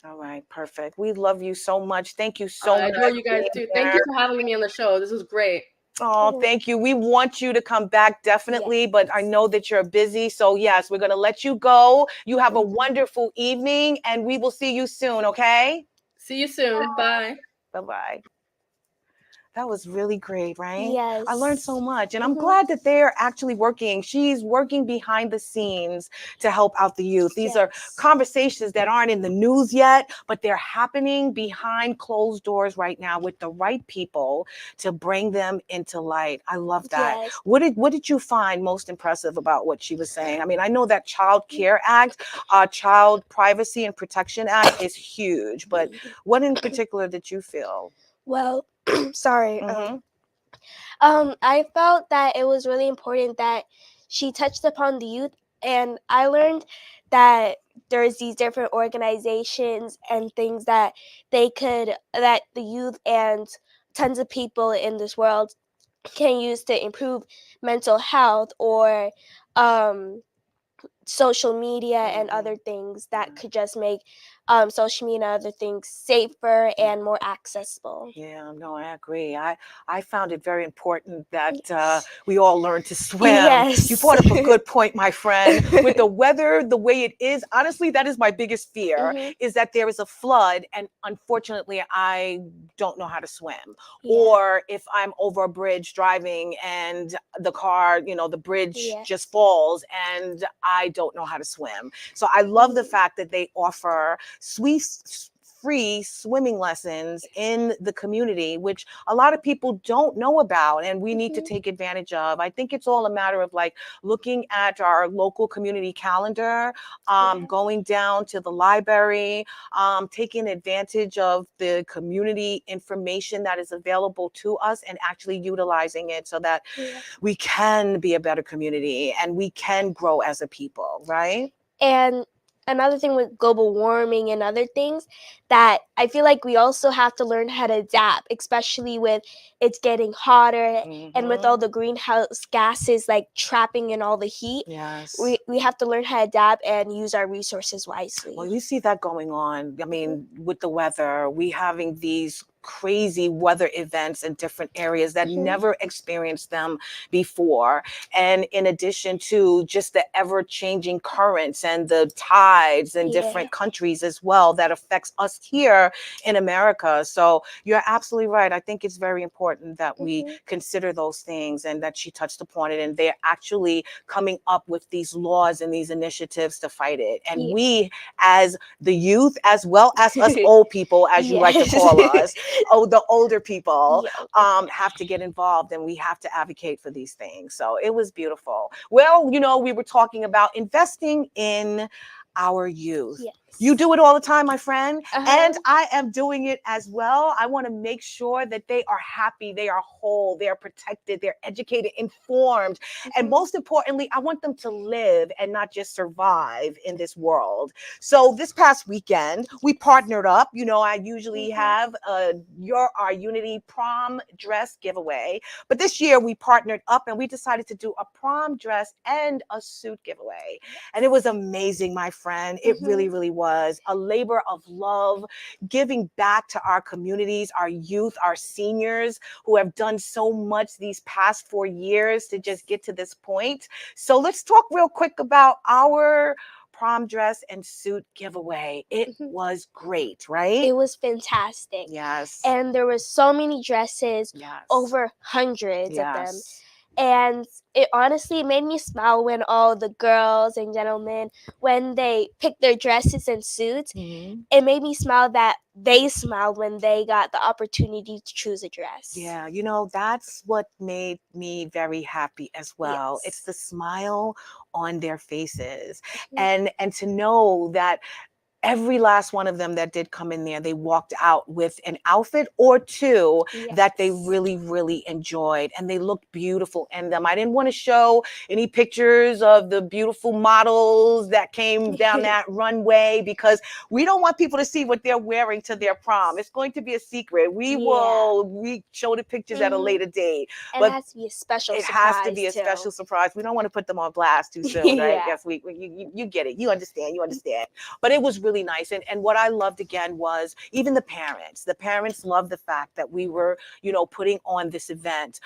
All right, perfect. We love you so much. Thank you so I much adore for you guys being too. Thank you here. for having me on the show. This was great. Oh, Mhm. thank you. We want you to come back definitely, but I know that you're busy. So, yes, we're going to let you go. You have a wonderful evening, and we will see you soon, okay? See you soon. Bye. Bye bye. That was really great, right? I learned Yes. so much, and I'm Mhm. glad that they're actually working. She's working behind the scenes to help out the youth. These are Yes. conversations that aren't in the news yet, but they're happening behind closed doors right now with the right people to bring them into light. I love that. Yes. What did you find most impressive about what she was saying? I mean, I know that Child Care Act, Child Privacy and Protection Act is huge, but what in particular did you feel? Well, sorry. Mm-hmm. I felt that it was really important that she touched upon the youth, and I learned that there's these different organizations and things that that the youth and tons of people in this world can use to improve mental health or um social media and other things that could just make social media and other things safer and more accessible. Yeah, no, I agree. I found it very important that Yes. we all learn to swim. You Yes. brought up a good point, my friend. With the weather the way it is, honestly, that is my biggest fear, Mhm. is that there is a flood, and unfortunately, I don't know how to swim. Yeah. Or if I'm over a bridge driving and the car, you know, the bridge just Yes. falls and I don't know how to swim. So I love the Mhm. fact that they offer free swimming lessons in the community, which a lot of people don't know about and we need to Mhm. take advantage of. I think it's all a matter of like looking at our local community calendar, Yeah. going down to the library, taking advantage of the community information that is available to us and actually utilizing it so that Yeah. we can be a better community and we can grow as a people, right? And another thing with global warming and other things that I feel like we also have to learn how to adapt, especially with it's getting hotter and with all Hmm. the greenhouse gases like trapping in all the heat. Yes. We have to learn how to adapt and use our resources Well, wisely. you see that going on. I Mhm. mean, with the weather, we having these crazy weather events in different areas that Mhm. never experienced them before. And in addition to just the ever changing currents and the tides in Yeah. different countries as well, that affects us here in America. So you're absolutely right. I think it's very important that we Mhm. consider those things and that she touched upon it. And they're actually coming up with these laws and these initiatives to fight it. And Yeah. we, as the youth, as well as us old people, as you like to Yes. call us, the older people, Yeah. have to get involved and we have to advocate for these things. So it was beautiful. Well, you know, we were talking about investing in our youth. You Yes. do it all the time, my friend, and Uh-huh. I am doing it as well. I want to make sure that they are happy, they are whole, they are protected, they're educated, informed, and Mhm. most importantly, I want them to live and not just survive in this world. So this past weekend, we partnered up. You know, I usually Mhm. have our Unity prom dress giveaway, but this year we partnered up and we decided to do a prom dress and a suit giveaway. And it was amazing, my friend. It really, Mhm. really was a labor of love, giving back to our communities, our youth, our seniors who have done so much these past 4 years to just get to this point. So let's talk real quick about our prom dress and suit giveaway. It Mhm. was great, right? It was fantastic. Yes. And there were so many dresses, Yes. over hundreds of them. Yes. And it honestly made me smile when all the girls and gentlemen, when they picked their dresses and suits, Mhm. it made me smile that they smiled when they got the opportunity to choose a dress. Yeah, you know, that's what made me very happy as well. It's Yes. the smile on their faces. Mhm. And to know that every last one of them that did come in there, they walked out with an outfit or two that they Yes. really enjoyed, and they looked beautiful in them. I didn't want to show any pictures of the beautiful models that came down that runway because we don't want people to see what they're wearing to their prom. It's going to be a secret. Yeah. We show the pictures at a Mhm. later date, And it but has to be a special it has to surprise be a too. special surprise. We don't want to put them on blast too soon, right? Yeah. Yes, you get it. You understand. But it was really nice. And what I loved again was even the parents. The parents loved the fact that we were, you know, putting on this event.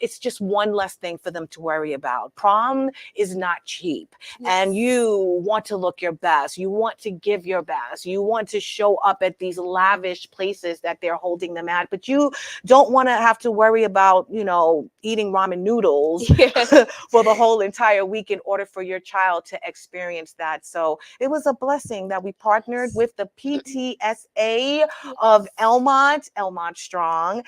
It's just one less thing for them to worry about. Prom is not cheap, and Yes. you want to look your best. You want to give your best. You want to show up at these lavish places that they're holding them at, but you don't want to have to worry about, you know, eating ramen noodles Yeah. for the whole entire week in order for your child to experience that. So it was a blessing that we partnered with the PTSA of Elmont Strong,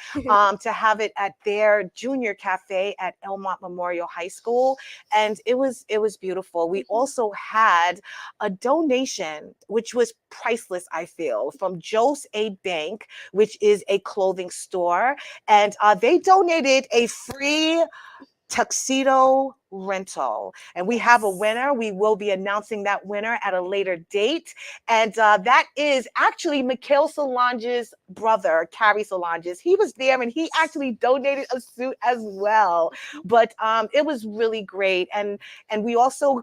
to have it at their junior cafe at Elmont Memorial High School. And it was beautiful. We also had a donation, which was priceless, I feel, from Jose A. Bank, which is a clothing store. And they donated a free tuxedo rental, and we have a winner. We will be announcing that winner at a later date, and that is actually Michaelle Solages' brother, Carrie Solages. He was there, and he actually donated a suit as well. But it was really great, and we also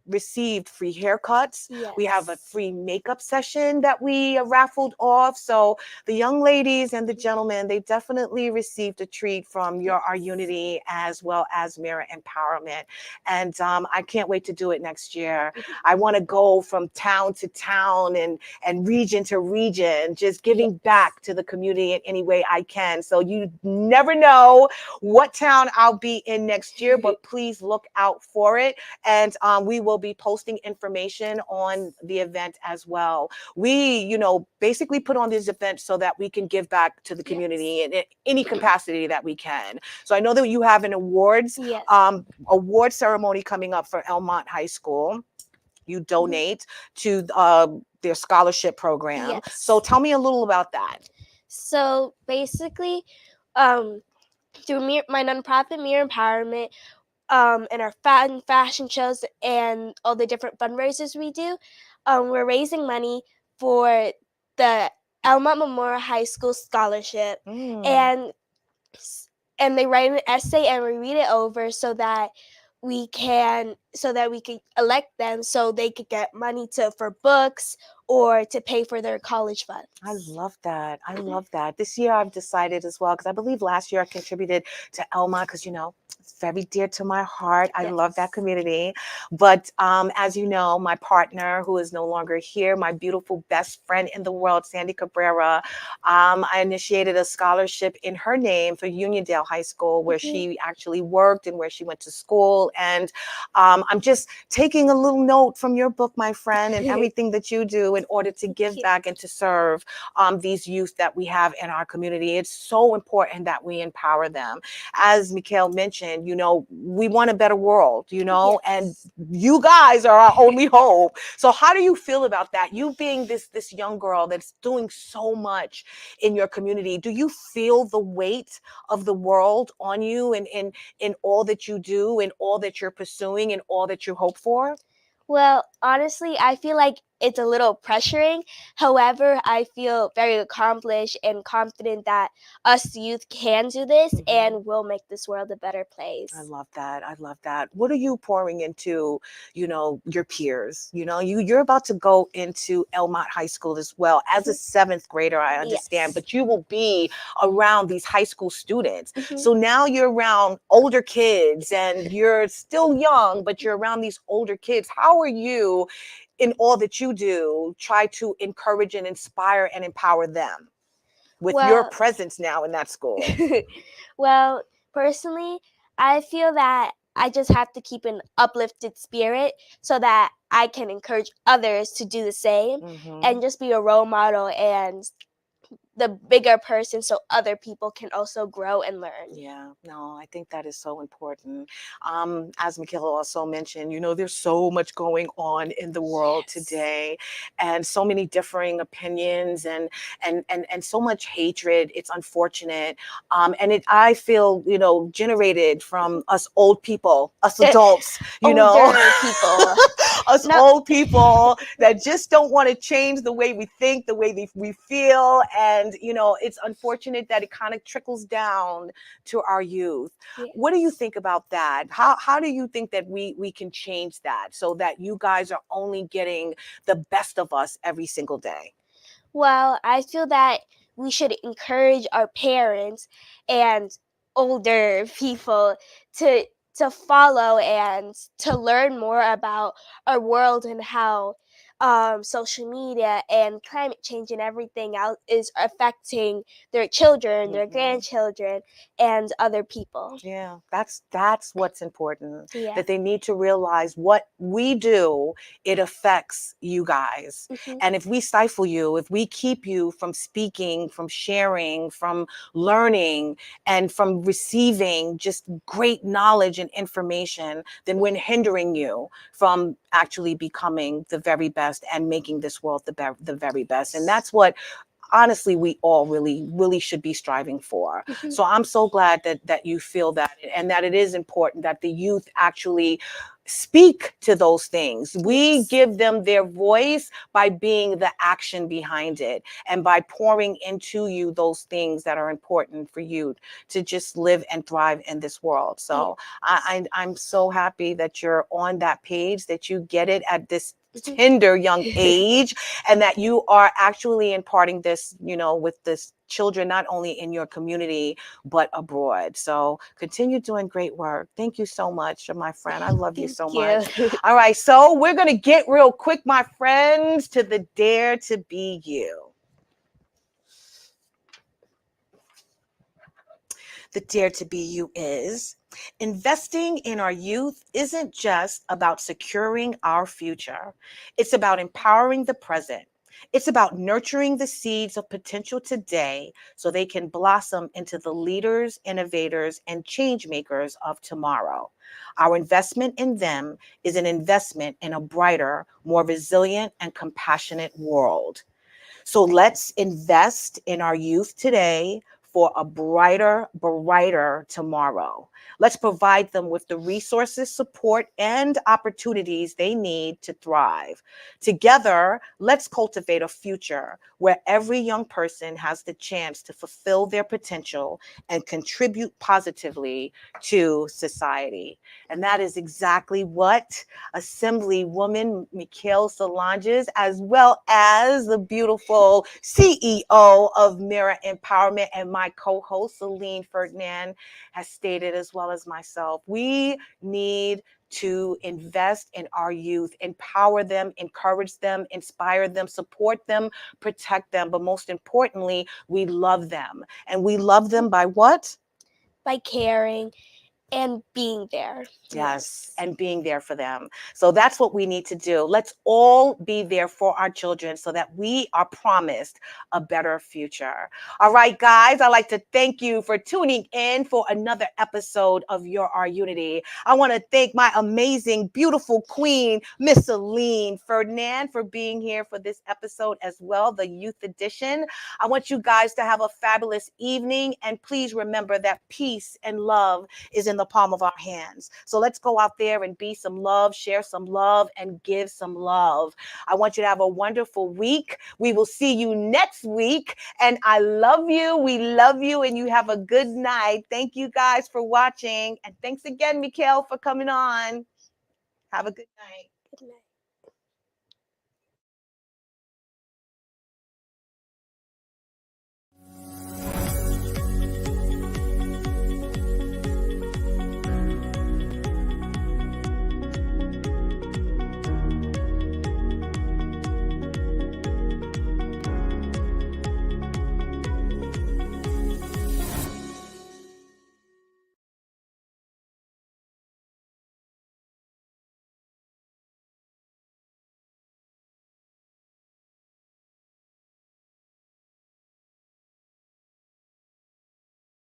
received free haircuts. We have a Yes. free makeup session that we raffled off. So the young ladies and the gentlemen, they definitely received a treat from our unity as well as Mirror Empowerment. And I can't wait to do it next year. I want to go from town to town and region to region, just giving back to the community in any way I can. So you never know what town I'll be in next year, but please look out for it. And we will be posting information on the event as well. We, you know, basically put on this event so that we can give back to the community in any capacity that we can. So I know that you have an Yes. award ceremony coming up for Elmont High School. You donate to their scholarship program. Yes. So tell me a little about that. So basically, through my nonprofit Mirror Empowerment, and our fashion shows and all the different fundraisers we do, we're raising money for the Elmont Memorial High School scholarship, and and they write an essay and we read it over so that we can elect them so they could get money for books or to pay for their college funds. I love that. I love that. This year I've decided as well, because I believe last year I contributed to Elma because, you know, it's very dear to my heart. I love that community. But as you know, my partner, who is no longer here, my beautiful best friend in the world, Sandy Cabrera, I initiated a scholarship in her name for Uniondale High School, where she actually worked and where she went to school. And I'm just taking a little note from your book, my friend, and everything that you do in order to give back and to serve these youth that we have in our community. It's so important that we empower them. As Michaelle mentioned, you know, we want a better world, you know, and you guys are our only hope. So how do you feel about that? You being this young girl that's doing so much in your community, do you feel the weight of the world on you and in all that you do and all that you're pursuing and all that you hope for? Well, honestly, I feel like it's a little pressuring. However, I feel very accomplished and confident that us youth can do this and will make this world a better place. I love that. I love that. What are you pouring into, you know, your peers? You know, you're about to go into Elmont High School as well as a seventh grader, I understand, but you will be around these high school students. So now you're around older kids and you're still young, but you're around these older kids. How are you in all that you do, try to encourage and inspire and empower them with your Well, presence now in that school? well, personally, I feel that I just have to keep an uplifted spirit so that I can encourage others to do the same and just be a role model and the bigger person so other people can also grow and learn. Yeah, no, I think that is so important. As Michaela also mentioned, there's so much going on in the world today, and so many differing opinions, and so much hatred. It's unfortunate, I feel generated from us old people, us adults, Older people. us No, old people that just don't want to change the way we think, the way we feel. And, it's unfortunate that it kind of trickles down to our youth. What do you yes. think about that? How do you think that we can change that so that you guys are only getting the best of us every single day? Well, I feel that we should encourage our parents and older people to follow and to learn more about our world and how social media and climate change and everything else is affecting their children, their grandchildren, and other people. Yeah, that's what's important. Yeah. That they need to realize what we do, it affects you guys. And if we stifle you, if we keep you from speaking, from sharing, from learning, and from receiving just great knowledge and information, then we're hindering you from actually becoming the very best and making this world the very best. And that's what honestly we all really should be striving for. So I'm so glad that you feel that, and that it is important that the youth actually speak to those things. We give them their voice by being the action behind it and by pouring into you those things that are important for you to just live and thrive in this world. So I'm so happy that you're on that page, that you get it at this tender young age, and that you are actually imparting this, with this children, not only in your community, but abroad. So continue doing great work. Thank you so much, my friend. I love you so much. All right. So we're going to get real quick, my friends, to the Dare to Be You. The Dare to Be You is: investing in our youth isn't just about securing our future. It's about empowering the present. It's about nurturing the seeds of potential today so they can blossom into the leaders, innovators, and change makers of tomorrow. Our investment in them is an investment in a brighter, more resilient, and compassionate world. So let's invest in our youth today for a brighter tomorrow. Let's provide them with the resources, support, and opportunities they need to thrive. Together, let's cultivate a future where every young person has the chance to fulfill their potential and contribute positively to society. And that is exactly what Assemblywoman Michaelle Solages, as well as the beautiful CEO of Mirror Empowerment and my co-host Celine Ferdinand, has stated, as well as myself. We need to invest in our youth, empower them, encourage them, inspire them, support them, protect them. But most importantly, we love them. And we love them by what? By caring and being there. Yes, and being there for them. So that's what we need to do. Let's all be there for our children so that we are promised a better future. All right, guys, I'd like to thank you for tuning in for another episode of Your Our Unity. I want to thank my amazing, beautiful queen, Miss Celine Ferdinand, for being here for this episode as well, the youth edition. I want you guys to have a fabulous evening, and please remember that peace and love is in the palm of our hands. So let's go out there and be some love, share some love, and give some love. I want you to have a wonderful week. We will see you next week. And I love you. We love you. And you have a good night. Thank you guys for watching. And thanks again, Michaelle, for coming on. Have a good night.